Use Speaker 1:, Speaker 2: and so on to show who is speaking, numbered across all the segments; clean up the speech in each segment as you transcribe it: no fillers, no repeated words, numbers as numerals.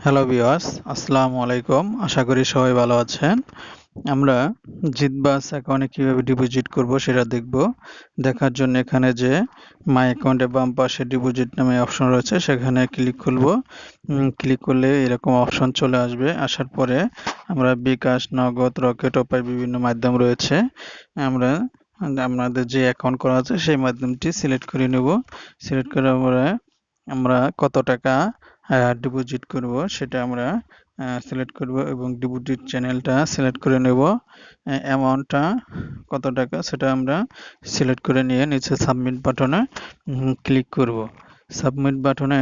Speaker 1: Hello viewers, আসসালামু আলাইকুম। আশা করি সবাই ভালো আছেন। আমরা জিতবাস অ্যাকাউন্টে কিভাবে ডিপোজিট করব সেটা দেখব। দেখার জন্য এখানে যে মাই অ্যাকাউন্টে বাম পাশে ডিপোজিট নামে অপশন রয়েছে সেখানে ক্লিক করব। ক্লিক করলে এরকম অপশন চলে আসবে। আসার পরে আমরা বিকাশ, নগদ, রকেট, উপায় বিভিন্ন মাধ্যম রয়েছে। আমরা আপনাদের যে অ্যাকাউন্ট করা আছে সেই মাধ্যমটি সিলেক্ট করে নেব। সিলেক্ট করার পরে আমরা কত টাকা ডিপোজিট করব সেটা আমরা সিলেক্ট করব এবং ডিপোজিট চ্যানেলটা সিলেক্ট করে নেব। অ্যামাউন্টটা কত টাকা সেটা আমরা সিলেক্ট করে নিয়ে নিচে সাবমিট বাটনে ক্লিক করব। সাবমিট বাটনে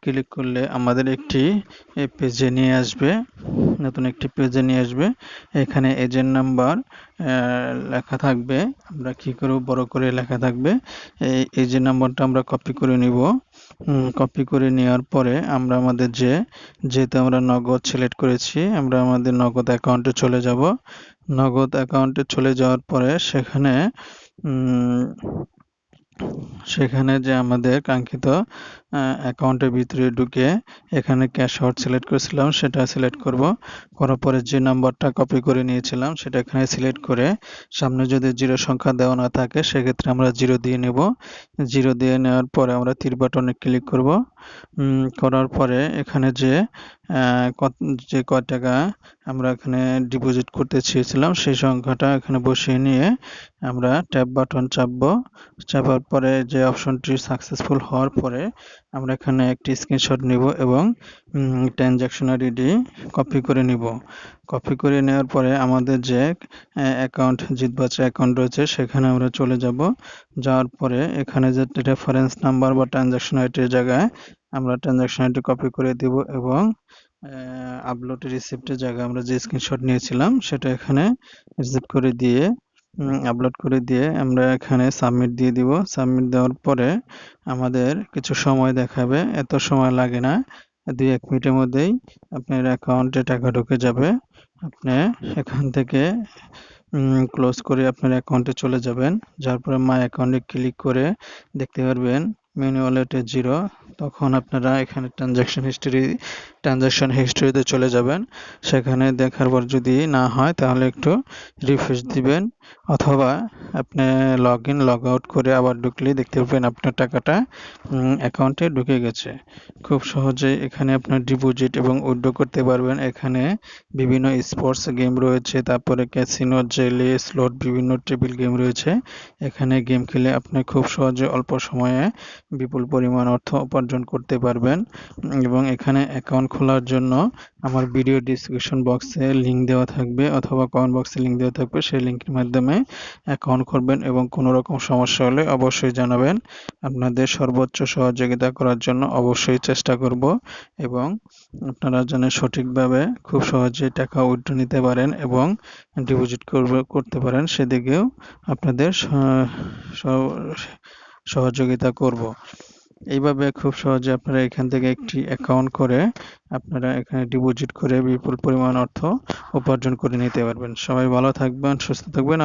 Speaker 1: ক্লিক করলে আমাদের একটি পেজে নিয়ে আসবে, নতুন একটি পেজে নিয়ে আসবে। এখানে এজেন্ট নাম্বার লেখা থাকবে। আমরা কি করব, বড় করে লেখা থাকবে। এই এজেন্ট নাম্বারটা আমরা কপি করে নিব। কপি করে নেওয়ার পরে আমরা আমাদের যেহেতু আমরা নগদ সিলেক্ট করেছি, আমরা আমাদের নগদ অ্যাকাউন্টে চলে যাব। নগদ অ্যাকাউন্টে চলে যাওয়ার পরে সেখানে যে আমাদের কাঙ্ক্ষিত অ্যাকাউন্টের ভিতরে ঢুকে এখানে ক্যাশ আউট সিলেক্ট করেছিলাম সেটা সিলেক্ট করব। করার পরে যে নাম্বারটা কপি করে নিয়েছিলাম সেটা এখানে সিলেক্ট করে সামনে যদি জিরো সংখ্যা দেওয়া না থাকে সেক্ষেত্রে আমরা জিরো দিয়ে নেব। জিরো দিয়ে নেওয়ার পরে আমরা তীর বাটনে ক্লিক করব। করার পরে এখানে যে কয় টাকা আমরা এখানে ডিপোজিট করতে চেয়েছিলাম সেই সংখ্যাটা এখানে বসিয়ে নিয়ে আমরা ট্যাব বাটন চাপবো। চাপার পরে যে অপশনটি সাকসেসফুল হওয়ার পরে আমরা এখানে একটি স্ক্রিনশট নিব এবং ট্রানজ্যাকশন আইডি কপি করে নিব। কপি করে নেওয়ার পরে আমাদের যে অ্যাকাউন্ট জিতবাচ্চা অ্যাকাউন্ট রয়েছে সেখানে আমরা চলে যাব। যাওয়ার পরে এখানে যে রেফারেন্স নাম্বার বা ট্রানজ্যাকশন আইডির জায়গায় আমরা ট্রানজ্যাকশন আইডি কপি করে দিব এবং আপলোড রিসিপ্টের জায়গায় আমরা যে স্ক্রিনশট নিয়েছিলাম সেটা এখানে রিসিপ্ট করে দিয়ে আপলোড করে দিয়ে আমরা এখানে সাবমিট দিয়ে দিব। সাবমিট দেওয়ার পরে আমাদের কিছু সময় দেখাবে, এত সময় লাগে না, 2-1 মিনিটের মধ্যেই আপনার অ্যাকাউন্টে টাকা ঢুকে যাবে। আপনি এখান থেকে ক্লোজ করে আপনার অ্যাকাউন্টে চলে যাবেন। যাওয়ার পরে মাই অ্যাকাউন্টে ক্লিক করে দেখতে পারবেন মিনি ওয়ালেটে জিরো। তখন আপনারা এখানে ট্রানজ্যাকশন হিস্ট্রিতে চলে যাবেন। সেখানে দেখার পর যদি না হয় তাহলে একটু রিফ্রেশ দিবেন, অথবা আপনি লগ আউট করে আবার ঢুকলেই দেখতে পাবেন আপনার টাকাটা অ্যাকাউন্টে ঢুকে গেছে। খুব সহজেই এখানে আপনার ডিপোজিট এবং উইথড্র করতে পারবেন। এখানে বিভিন্ন স্পোর্টস গেম রয়েছে, তারপরে ক্যাসিনো, জেলে, স্লট, বিভিন্ন টেবিল গেম রয়েছে। এখানে গেম খেলে আপনি খুব সহজে অল্প সময়ে বিপুল পরিমাণ অর্থ উপার্জন করতে পারবেন। এবং এখানে অ্যাকাউন্ট খোলার জন্য আমার ভিডিও ডেসক্রিপশন বক্সে লিঙ্ক দেওয়া থাকবে অথবা কমেন্ট বক্সে লিঙ্ক দেওয়া থাকবে। সেই লিঙ্কের মাধ্যমে অ্যাকাউন্ট করবেন এবং কোনো রকম সমস্যা হলে অবশ্যই জানাবেন। আপনাদের সর্বোচ্চ সহযোগিতা করার জন্য অবশ্যই চেষ্টা করব এবং আপনারা যেন সঠিকভাবে খুব সহজেই টাকা উইথড্র নিতে পারেন এবং ডিপোজিট করতে পারেন সেদিকেও আপনাদের সহযোগিতা করব। এইভাবে খুব সহজে আপনারা এখান থেকে একটি অ্যাকাউন্ট করে আপনারা এখানে ডিপোজিট করে বিপুল পরিমাণ অর্থ উপার্জন করে নিতে পারবেন। সবাই ভালো থাকবেন, সুস্থ থাকবেন।